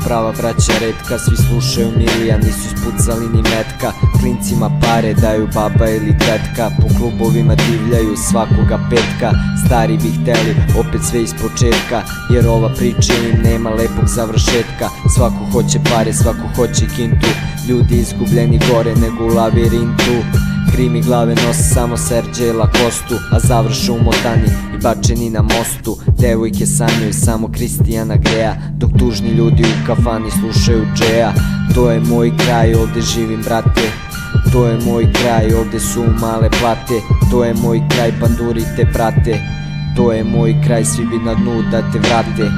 prava braća retka, svi slušaju Milija, nisu ispucali ni metka. Klincima pare daju baba ili tetka, po klubovima divljaju svakoga petka. Stari bi hteli opet sve iz početka, jer ova priča im nema lepog završetka. Svako hoće pare, svako hoće kintu, ljudi izgubljeni gore nego u lavirintu. Krimi glave nose samo Serđe Lakostu, a završe umotani i bačeni na mostu. Devojke sanjaju samo Kristijana Greja, dok tužni ljudi u kafani slušaju Džeja. To je moj kraj, ovde živim brate, to je moj kraj, ovde su male plate. To je moj kraj, panduri te prate, to je moj kraj, svi bi na dnu da te vrate.